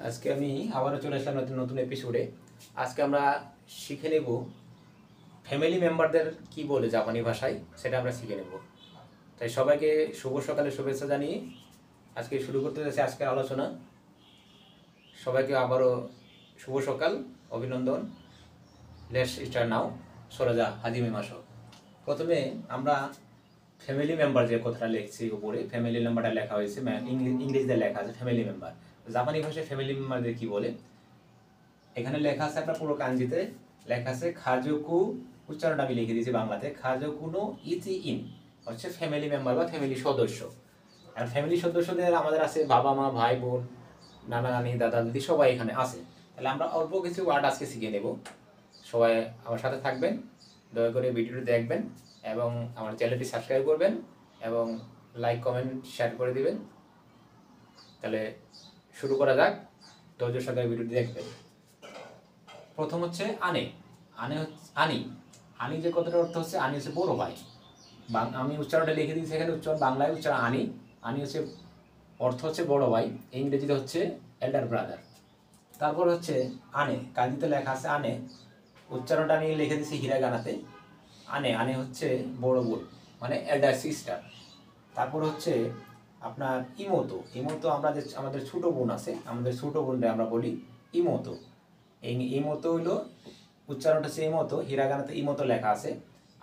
আজকে আমি আবারও চলে আসলাম নতুন নতুন এপিসোডে। আজকে আমরা শিখে নেব ফ্যামিলি মেম্বারদের কি বলে জাপানি ভাষায়, সেটা আমরা শিখে নেব। তাই সবাইকে শুভ সকালে শুভেচ্ছা জানিয়ে আজকে শুরু করতে যাচ্ছি আজকের আলোচনা। সবাইকে আবারও শুভ সকাল, অভিনন্দন। লেটস স্টার্ট নাও, সোরাজা হাজিমে মাসো। প্রথমে আমরা ফ্যামিলি মেম্বার যে কথাটা লিখছি উপরে, ফ্যামিলি মেম্বারটা লেখা হয়েছে, ইংরেজিতে লেখা আছে ফ্যামিলি মেম্বার। জাপানি ভাষায় ফ্যামিলি মেম্বারদের কি বলে এখানে লেখা আছে, আপনার পুরো কাঞ্জিতে লেখা আছে খাজুকু। উচ্চারণটা আমি লিখে দিয়েছি বাংলাতে, খাজুকুনো ইচি ইন হচ্ছে ফ্যামিলি মেম্বার বা ফ্যামিলি সদস্য। আর ফ্যামিলি সদস্যদের আমাদের আছে বাবা মা, ভাই বোন, নানা নানি, দাদা দিদি, সবাই এখানে আছে। তাহলে আমরা অল্প কিছু ওয়ার্ড আজকে শিখে নেব। সবাই আমার সাথে থাকবেন, দয়া করে ভিডিওটি দেখবেন এবং আমার চ্যানেলটি সাবস্ক্রাইব করবেন এবং লাইক কমেন্ট শেয়ার করে দিবেন। তাহলে শুরু করা যাক, ধৈর্যের সাথে ভিডিওটি দেখবেন। প্রথম হচ্ছে আনে। আনে হচ্ছে আনি। আনি যে কথাটার অর্থ হচ্ছে, আনি হচ্ছে বড় ভাই। আমি উচ্চারণটা লিখে দিয়েছি এখানে, বাংলায় উচ্চারণ আনি। আনি হচ্ছে অর্থ হচ্ছে বড় ভাই, ইংরেজিতে হচ্ছে এল্ডার ব্রাদার। তারপর হচ্ছে আনে, কাঞ্জিতে লেখা আছে আনে, উচ্চারণটা আমি লিখে দিয়েছি হিরাগানাতে। আনে, আনে হচ্ছে বড় বোন মানে এল্ডার সিস্টার। তারপর হচ্ছে আপনার ইমোতো। ইমোতো আমরা যে আমাদের ছোটো বোন আছে, আমাদের ছোটো বোনরে আমরা বলি ইমোতো। এই ইমোতো হইলো উচ্চারণটা হচ্ছে ইমোতো, হিরাগানাতে ইমোতো লেখা আছে,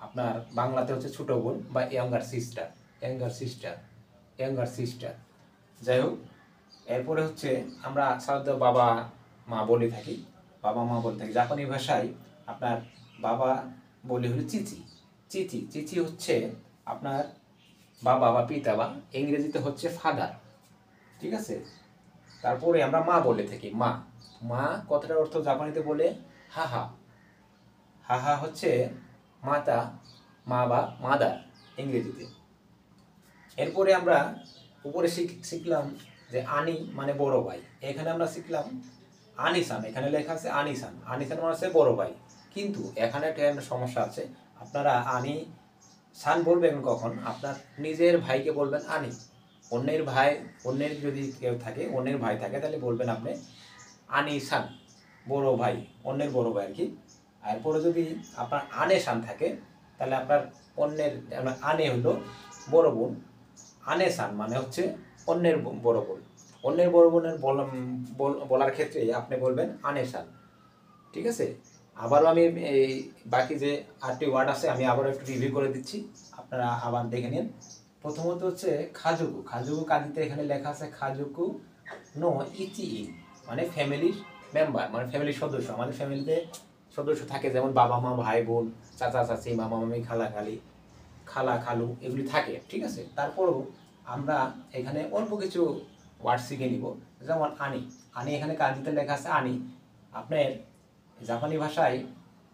আপনার বাংলাতে হচ্ছে ছোটো বোন বা younger sister. Younger sister, younger sister. যাই হোক, এরপরে হচ্ছে আমরা সাধারণত বাবা মা বলে থাকি, বাবা মা বলে থাকি। জাপানি ভাষায় আপনার বাবা বলে হলো চিচি। চিচি, চিচি হচ্ছে আপনার বাবা বা পিতা, বা ইংরেজিতে হচ্ছে ফাদার। ঠিক আছে। তারপরে আমরা মা বলে থাকি, মা। মা কথাটার অর্থ জাপানিতে বলে হাহা। হাহা হচ্ছে মাতা, মা বা মাদার ইংরেজিতে। এরপরে আমরা উপরে শিখলাম যে আনি মানে বড় ভাই। এখানে আমরা শিখলাম আনিসান, এখানে লেখা আছে আনিসান। আনিসান মানে হচ্ছে বড় ভাই, কিন্তু এখানে একটা সমস্যা আছে। আপনারা আনি সান বলবেন কখন? আপনার নিজের ভাইকে বলবেন আনি। অন্যের ভাই, অন্যের যদি কেউ থাকে, অন্যের ভাই থাকে, তাহলে বলবেন আপনি আনি সান, বড় ভাই, অন্যের বড় ভাই আর কি। এরপরে যদি আপনার আনে সান থাকে, তাহলে আপনার অন্যের, আনে হলো বড় বোন, আনে সান মানে হচ্ছে অন্যের বড় বোন। অন্যের বড় বোনের বলার ক্ষেত্রে আপনি বলবেন আনে সান। ঠিক আছে। আবারও আমি এই বাকি যে 8টি ওয়ার্ড আছে আমি আবারও একটু রিভিউ করে দিচ্ছি, আপনারা আবার দেখে নিন। প্রথমত হচ্ছে খাজুকু। খাজুকু কাজিতে এখানে লেখা আছে খাজুকু নো ইচি ইন মানে ফ্যামিলির মেম্বার, মানে ফ্যামিলির সদস্য। আমাদের ফ্যামিলিতে সদস্য থাকে, যেমন বাবা মা, ভাই বোন, চাচা চাচি, মামা মামি, খালা খালি, খালা খালু, এগুলি থাকে। ঠিক আছে। তারপরেও আমরা এখানে অল্প কিছু ওয়ার্ড শিখে নিব, যেমন আনি। আনি এখানে কাঞ্জিতে লেখা আছে আনি। আপনার জাপানি ভাষায়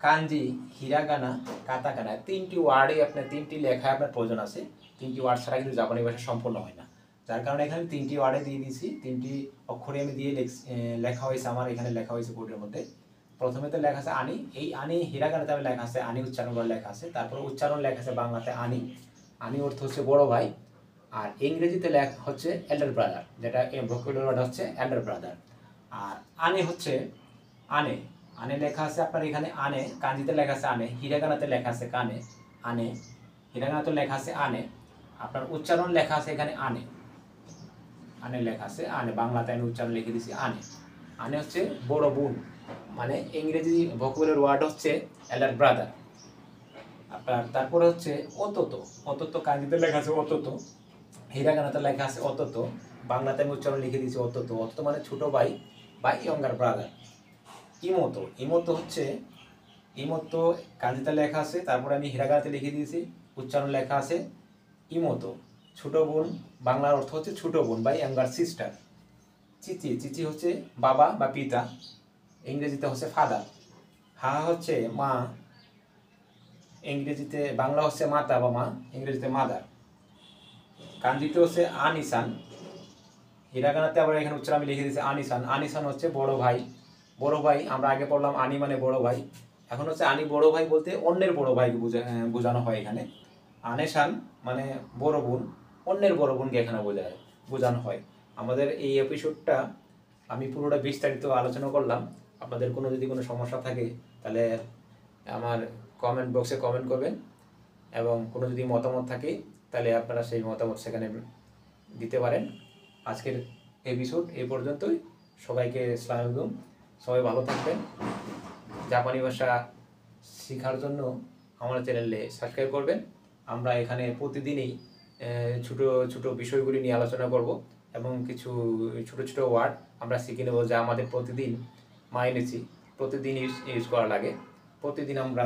কাঞ্জি, হিরাগানা, কাতাকানা 3টি ওয়ার্ডে আপনার 3টি লেখায় আপনার প্রয়োজন আছে। 3টি ওয়ার্ড ছাড়া কিন্তু জাপানি ভাষা সম্পূর্ণ হয় না। যার কারণে এখানে 3টি ওয়ার্ডে দিয়ে দিয়েছি, 3টি অক্ষরে আমি দিয়ে লেখা হয়েছে, আমার এখানে লেখা হয়েছে বোর্ডের মধ্যে। প্রথমে তো লেখা আছে আনি, এই আনি হিরাগানাতে আমি লেখা আছে আনি, উচ্চারণ করে লেখা আছে। তারপরে উচ্চারণ লেখা আছে বাংলাতে আনি। আনি অর্থ হচ্ছে বড় ভাই, আর ইংরেজিতে লেখা হচ্ছে এল্ডার ব্রাদার, যেটা ভোকাবুলারি ওয়ার্ড হচ্ছে এল্ডার ব্রাদার। আর আনে হচ্ছে আনে। আনে লেখা আছে আপনার এখানে আনে, কাঞ্জিতে লেখা আছে আনে, হিরাগানাতে লেখা আছে কানে, আনে। হিরাগানাতে লেখা আছে আনে, আপনার উচ্চারণ লেখা আছে এখানে আনে। আনে লেখা আছে আনে, বাংলাতে আমি উচ্চারণ লিখে দিয়েছি আনে। আনে হচ্ছে বড় বোন, মানে ইংরেজি ভোকাবুলারি ওয়ার্ড হচ্ছে এল্ডার ব্রাদার আপনার। তারপরে হচ্ছে অতত। অতত কাঞ্জিতে লেখা আছে অতত, হিরাগানাতে লেখা আছে অতত, বাংলাতে আমি উচ্চারণ লিখে দিয়েছি অতত। অতত মানে ছোট ভাই বা ইয়ঙ্গার ব্রাদার। ইমোতো। ইমোতো হচ্ছে, ইমোতো কাঞ্জিতে লেখা আছে, তারপরে আমি হিরাগানাতে লিখে দিয়েছি, উচ্চারণ লেখা আছে ইমোতো, ছোট বোন। বাংলার অর্থ হচ্ছে ছোট বোন বা ইয়াঙ্গার সিস্টার। চিচি। চিচি হচ্ছে বাবা বা পিতা, ইংরেজিতে হচ্ছে ফাদার। হা হচ্ছে মা, ইংরেজিতে, বাংলা হচ্ছে মাতা বা মা, ইংরেজিতে মাদার। কাঞ্জিতে হচ্ছে আনিসান, হিরাগানাতে আবার এখানে উচ্চারণ আমি লিখে দিয়েছি আনিসান। আনিসান হচ্ছে বড় ভাই। বড় ভাই আমরা আগে পড়লাম আনি মানে বড় ভাই, এখন হচ্ছে আনি বড় ভাই বলতে অন্যের বড় ভাইকে বোঝানো হয় এখানে। আনেসান মানে বড় বোন, অন্যের বড় বোনকে এখানে বোঝানো হয়। আমাদের এই এপিসোডটা আমি পুরোটা বিস্তারিত আলোচনা করলাম। আপনাদের যদি কোনো সমস্যা থাকে তাহলে আমার কমেন্ট বক্সে কমেন্ট করবেন, এবং কোনো যদি মতামত থাকে তাহলে আপনারা সেই মতামত সেখানে দিতে পারেন। আজকের এপিসোড এই পর্যন্তই। সবাইকে আসসালামু আলাইকুম। সবাই ভালো থাকবেন। জাপানি ভাষা শেখার জন্য আমার চ্যানেলে সাবস্ক্রাইব করবেন। আমরা এখানে প্রতিদিনই ছোটো ছোটো বিষয়গুলি নিয়ে আলোচনা করব, এবং কিছু ছোটো ছোটো ওয়ার্ড আমরা শিখে নেব যা আমাদের প্রতিদিন মাইনেছি, প্রতিদিন ইউজ করা লাগে, প্রতিদিন আমরা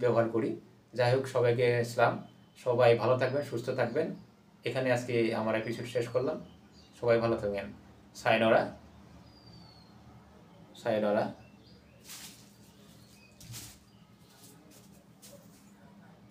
ব্যবহার করি। যাই হোক, সবাইকে ইসলাম। সবাই ভালো থাকবেন, সুস্থ থাকবেন। এখানে আজকে আমার এপিসোড শেষ করলাম। সবাই ভালো থাকবেন। সায়নরা।